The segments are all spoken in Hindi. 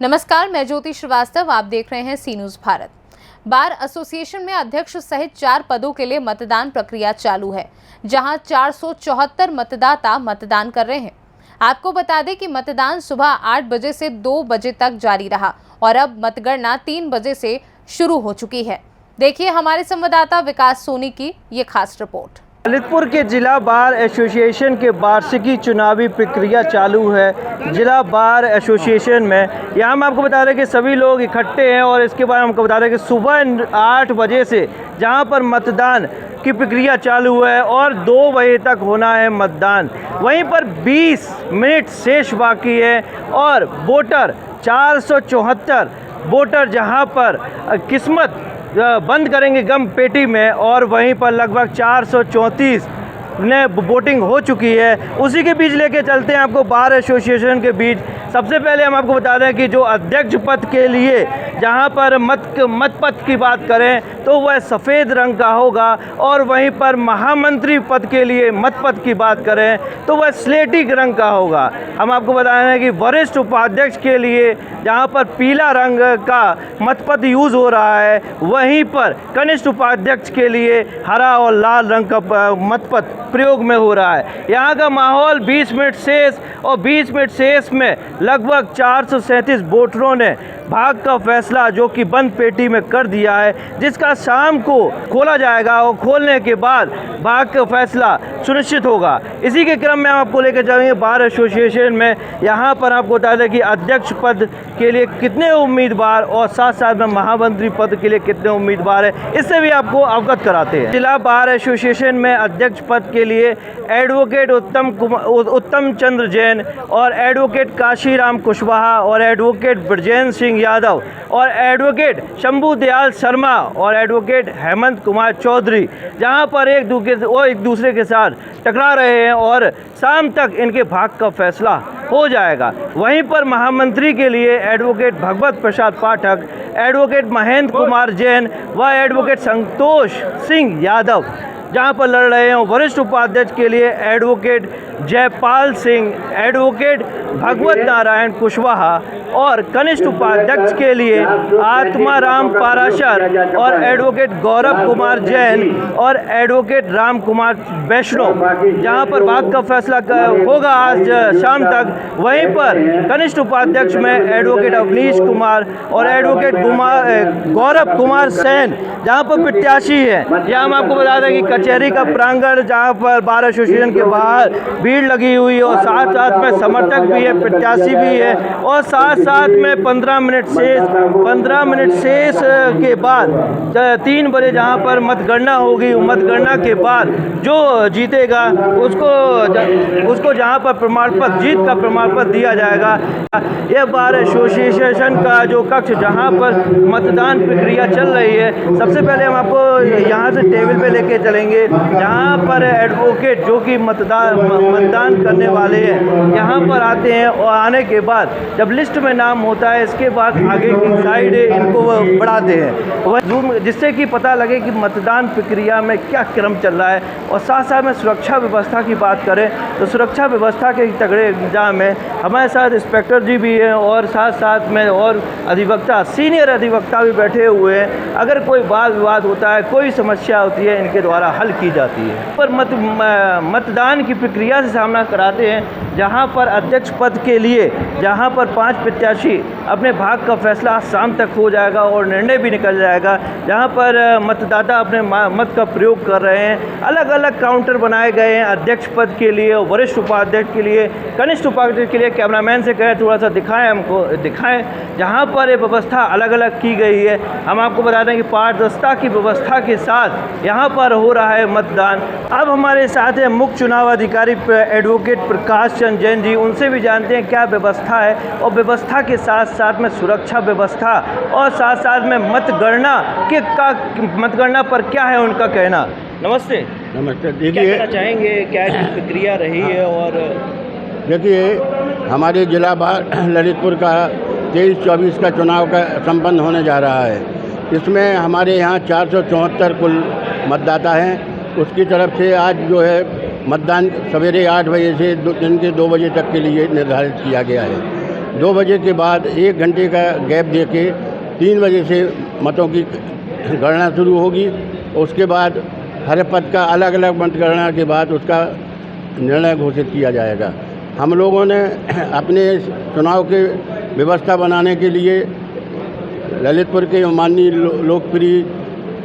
नमस्कार, मैं ज्योति श्रीवास्तव। आप देख रहे हैं सी न्यूज़ भारत। बार एसोसिएशन में अध्यक्ष सहित 4 पदों के लिए मतदान प्रक्रिया चालू है, जहां 474 मतदाता मतदान कर रहे हैं। आपको बता दें कि मतदान सुबह 8 बजे से 2 बजे तक जारी रहा और अब मतगणना 3 बजे से शुरू हो चुकी है। देखिए हमारे संवाददाता विकास सोनी की ये खास रिपोर्ट। ललितपुर के जिला बार एसोसिएशन के वार्षिकी चुनावी प्रक्रिया चालू है। जिला बार एसोसिएशन में यहाँ हम आपको बता रहे हैं कि सभी लोग इकट्ठे हैं और इसके बाद हमको बता रहे हैं कि सुबह 8 बजे से जहाँ पर मतदान की प्रक्रिया चालू है और 2 बजे तक होना है मतदान। वहीं पर 20 मिनट शेष बाकी है और वोटर 474 वोटर जहाँ पर किस्मत बंद करेंगे गम पेटी में और वहीं पर लगभग 434 ने वोटिंग हो चुकी है। उसी के बीच लेके चलते हैं आपको बार एसोसिएशन के बीच। सबसे पहले हम आपको बता दें कि जो अध्यक्ष पद के लिए जहां पर मत पद की बात करें तो वह सफ़ेद रंग का होगा और वहीं पर महामंत्री पद के लिए मत पद की बात करें तो वह स्लेटी रंग का होगा। हम आपको बता रहे हैं कि वरिष्ठ उपाध्यक्ष के लिए जहां पर पीला रंग का मत पद यूज़ हो रहा है, वहीं पर कनिष्ठ उपाध्यक्ष के लिए हरा और लाल रंग का मत पद प्रयोग में हो रहा है। यहाँ का माहौल 20 मिनट शेष और 20 मिनट शेष में लगभग 437 वोटरों ने भाग का फैसला जो कि बंद पेटी में कर दिया है, जिसका शाम को खोला जाएगा और खोलने के बाद भाग का फैसला सुनिश्चित होगा। इसी के क्रम में हम आपको लेकर चलेंगे बार एसोसिएशन में। यहाँ पर आपको बता दें कि अध्यक्ष पद के लिए कितने उम्मीदवार और साथ साथ में महामंत्री पद के लिए कितने उम्मीदवार हैं, इससे भी आपको अवगत कराते हैं। जिला बार एसोसिएशन में अध्यक्ष पद के लिए एडवोकेट उत्तम चंद्र जैन और एडवोकेट काशीराम कुशवाहा और एडवोकेट ब्रजेंद्र सिंह यादव और एडवोकेट शंभू दयाल शर्मा और एडवोकेट हेमंत कुमार चौधरी जहां पर एक दूसरे के साथ टकरा रहे हैं और शाम तक इनके भाग का फैसला हो जाएगा। वहीं पर महामंत्री के लिए एडवोकेट भगवत प्रसाद पाठक, एडवोकेट महेंद्र कुमार जैन व एडवोकेट संतोष सिंह यादव जहां पर लड़ रहे हैं। वरिष्ठ उपाध्यक्ष के लिए एडवोकेट जयपाल सिंह, एडवोकेट भगवत नारायण कुशवाहा और कनिष्ठ उपाध्यक्ष के लिए आत्माराम पाराशर और एडवोकेट गौरव कुमार जैन और एडवोकेट राम कुमार वैष्णव जहां पर भाग का फैसला होगा आज शाम तक। वहीं पर कनिष्ठ उपाध्यक्ष में एडवोकेट अवनीश कुमार और एडवोकेट गौरव कुमार सेन जहां पर प्रत्याशी है। यहाँ हम आपको बता दें कि कचहरी का प्रांगण जहां पर बार एसोसिएशन के बाहर भीड़ लगी हुई है और साथ साथ में समर्थक भी है, प्रत्याशी भी है और साथ साथ में 15 मिनट शेष के बाद 3 बजे जहां पर मतगणना होगी। मतगणना के बाद जो जीतेगा उसको जहां पर जीत का प्रमाण पत्र दिया जाएगा। यह बार एसोसिएशन का जो कक्ष जहां पर मतदान प्रक्रिया चल रही है, सबसे पहले हम आपको यहां से टेबल पे लेके चलेंगे जहां पर एडवोकेट जो कि मतदान करने वाले हैं यहाँ पर आते हैं और आने के बाद जब लिस्ट में नाम होता है इसके बाद आगे की साइड इनको बढ़ाते हैं जिससे कि पता लगे कि मतदान प्रक्रिया में क्या क्रम चल रहा है। और साथ साथ में सुरक्षा व्यवस्था की बात करें तो सुरक्षा व्यवस्था के तगड़े इंतजाम में हमारे साथ इंस्पेक्टर जी भी हैं और साथ साथ में और अधिवक्ता, सीनियर अधिवक्ता भी बैठे हुए हैं। अगर कोई वाद विवाद होता है, कोई समस्या होती है, इनके द्वारा हल की जाती है। पर मतदान की प्रक्रिया से सामना कराते हैं जहां पर अध्यक्ष पद के लिए जहां पर 5 प्रत्याशी अपने भाग का फैसला शाम तक हो जाएगा और निर्णय भी निकल जाएगा। जहां पर मतदाता अपने मत का प्रयोग कर रहे हैं। अलग अलग काउंटर बनाए गए हैं अध्यक्ष पद के लिए, वरिष्ठ उपाध्यक्ष के लिए, कनिष्ठ उपाध्यक्ष के लिए। कैमरामैन से कहें थोड़ा सा दिखाएं जहां पर ये व्यवस्था अलग अलग की गई है। हम आपको बता दें कि पारदर्शिता की व्यवस्था के साथ यहाँ पर हो रहा है मतदान। अब हमारे साथ है मुख्य चुनाव अधिकारी एडवोकेट प्रकाश चंद्र जैन जी, उनसे भी जानते हैं क्या व्यवस्था है और व्यवस्था के साथ साथ में सुरक्षा व्यवस्था और साथ साथ में मतगणना पर क्या है उनका कहना। नमस्ते। देखिए, क्या कहना चाहेंगे, क्या प्रक्रिया रही है? और देखिए, हमारे जिला बार ललितपुर का 23-24 का चुनाव का संपन्न होने जा रहा है। इसमें हमारे यहाँ 474 कुल मतदाता हैं। उसकी तरफ से आज जो है मतदान सवेरे 8 बजे से दिन के 2 बजे तक के लिए निर्धारित किया गया है। 2 बजे के बाद 1 घंटे का गैप देके 3 बजे से मतों की गणना शुरू होगी। उसके बाद हर पद का अलग अलग मतगणना के बाद उसका निर्णय घोषित किया जाएगा। हम लोगों ने अपने चुनाव के व्यवस्था बनाने के लिए ललितपुर के माननीय लोकप्रिय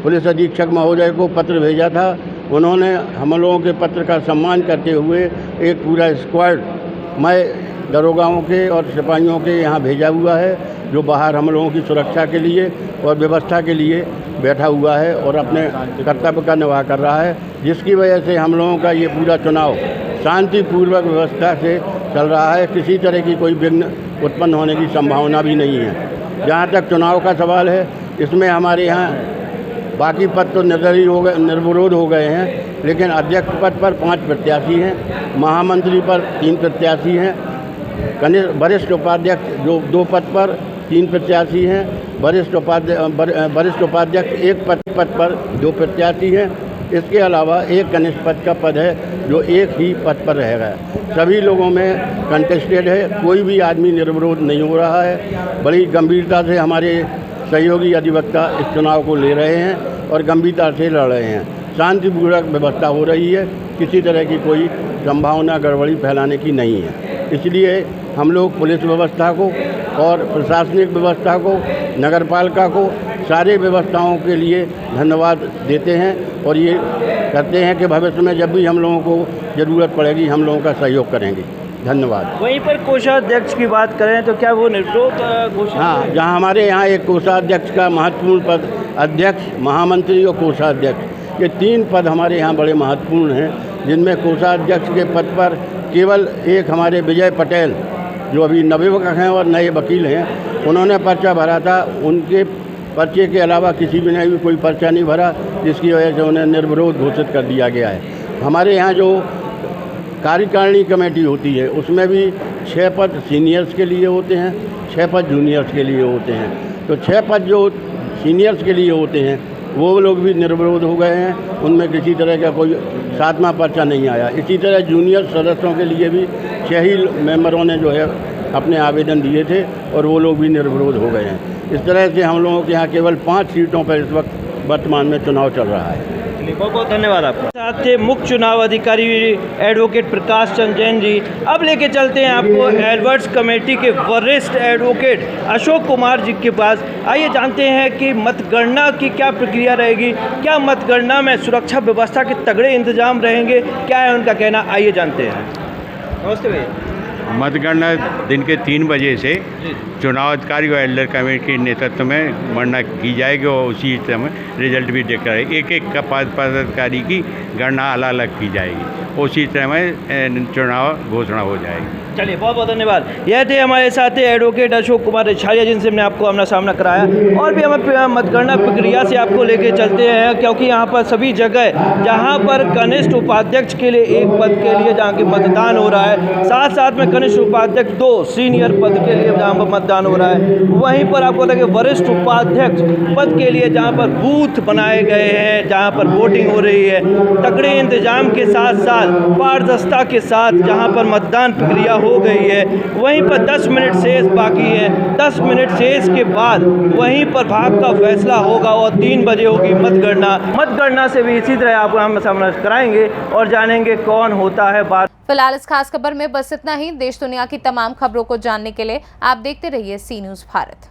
पुलिस अधीक्षक महोदय को पत्र भेजा था। उन्होंने हम लोगों के पत्र का सम्मान करते हुए एक पूरा स्क्वाड मैं दरोगाओं के और सिपाहियों के यहाँ भेजा हुआ है, जो बाहर हम लोगों की सुरक्षा के लिए और व्यवस्था के लिए बैठा हुआ है और अपने कर्तव्य का निर्वाह कर रहा है, जिसकी वजह से हम लोगों का ये पूरा चुनाव शांतिपूर्वक व्यवस्था से चल रहा है। किसी तरह की कोई विघ्न उत्पन्न होने की संभावना भी नहीं है। जहाँ तक चुनाव का सवाल है, इसमें हमारे यहाँ बाकी पद तो निर्विरोध हो गए हैं, लेकिन अध्यक्ष पद पर 5 प्रत्याशी हैं, महामंत्री पर 3 प्रत्याशी हैं, वरिष्ठ उपाध्यक्ष जो 2 पद पर 3 प्रत्याशी हैं, वरिष्ठ उपाध्यक्ष 1 पद पर 2 प्रत्याशी हैं। इसके अलावा एक कनिष्ठ पद का पद है जो एक ही पद पर रहेगा। सभी लोगों में कंटेस्टेड है, कोई भी आदमी निर्विरोध नहीं हो रहा है। बड़ी गंभीरता से हमारे सहयोगी अधिवक्ता इस चुनाव को ले रहे हैं और गंभीरता से लड़ रहे हैं। शांतिपूर्वक व्यवस्था हो रही है, किसी तरह की कोई संभावना गड़बड़ी फैलाने की नहीं है। इसलिए हम लोग पुलिस व्यवस्था को और प्रशासनिक व्यवस्था को, नगरपालिका को, सारे व्यवस्थाओं के लिए धन्यवाद देते हैं और ये करते हैं कि भविष्य में जब भी हम लोगों को ज़रूरत पड़ेगी हम लोगों का सहयोग करेंगे। धन्यवाद। वहीं पर कोषाध्यक्ष की बात करें तो क्या वो निर्विरोध घोषित? हाँ, जहाँ हमारे यहाँ एक कोषाध्यक्ष का महत्वपूर्ण पद, अध्यक्ष, महामंत्री और कोषाध्यक्ष, ये 3 पद हमारे यहाँ बड़े महत्वपूर्ण हैं, जिनमें कोषाध्यक्ष के पद पर केवल एक हमारे विजय पटेल जो अभी नवयुवक हैं और नए वकील हैं, उन्होंने पर्चा भरा था। उनके पर्चे के अलावा किसी भी ने भी कोई पर्चा नहीं भरा, जिसकी वजह से उन्हें निर्विरोध घोषित कर दिया गया है। हमारे यहाँ जो कार्यकारिणी कमेटी होती है उसमें भी 6 पद सीनियर्स के लिए होते हैं, 6 पद जूनियर्स के लिए होते हैं। तो 6 पद जो सीनियर्स के लिए होते हैं वो लोग भी निर्विरोध हो गए हैं, उनमें किसी तरह का कोई 7वां पर्चा नहीं आया। इसी तरह जूनियर सदस्यों के लिए भी 6 ही मेंबरों ने जो है अपने आवेदन दिए थे और वो लोग भी निर्विरोध हो गए हैं। इस तरह से हम लोगों के यहाँ केवल 5 सीटों पर इस वक्त वर्तमान में चुनाव चल रहा है। बहुत बहुत धन्यवाद आपका। साथ थे मुख्य चुनाव अधिकारी एडवोकेट प्रकाश चंद्र जैन जी। अब लेके चलते हैं आपको एडवर्ड्स कमेटी के वरिष्ठ एडवोकेट अशोक कुमार जी के पास। आइए जानते हैं कि मतगणना की क्या प्रक्रिया रहेगी, क्या मतगणना में सुरक्षा व्यवस्था के तगड़े इंतजाम रहेंगे, क्या है उनका कहना, आइए जानते हैं। नमस्ते भैया। मतगणना दिन के 3 बजे से चुनाव अधिकारी और एल्डर कमेटी के नेतृत्व में गणना की जाएगी और उसी समय रिजल्ट भी देखा जाएगा। एक पदाधिकारी की गणना अलग अलग की जाएगी, उसी समय चुनाव घोषणा हो जाएगी। चलिए, बहुत बहुत धन्यवाद। यह थे हमारे साथ एडवोकेट अशोक कुमार रिछारिया, जिनसे हमने आपको आमना सामना कराया। और भी हम मतगणना प्रक्रिया से आपको लेके चलते हैं, क्योंकि यहाँ पर सभी जगह जहाँ पर कनिष्ठ उपाध्यक्ष के लिए 1 पद के लिए जहाँ के मतदान हो रहा है, साथ साथ में कनिष्ठ उपाध्यक्ष 2 सीनियर पद के लिए जहाँ पर मतदान हो रहा है, वहीं पर आपको लगे वरिष्ठ उपाध्यक्ष पद के लिए जहाँ पर बूथ बनाए गए हैं, जहाँ पर वोटिंग हो रही है, तगड़े इंतजाम के साथ साथ पारदर्शिता के साथ जहाँ पर मतदान प्रक्रिया हो गई है। वहीं पर 10 मिनट शेष बाकी है। 10 मिनट शेष के बाद वहीं पर भाग का फैसला होगा और 3 बजे होगी मतगणना। मतगणना से भी इसी तरह आपको हम सामना कराएंगे और जानेंगे कौन होता है बात। फिलहाल इस खास खबर में बस इतना ही। देश दुनिया की तमाम खबरों को जानने के लिए आप देखते रहिए सी न्यूज़ भारत।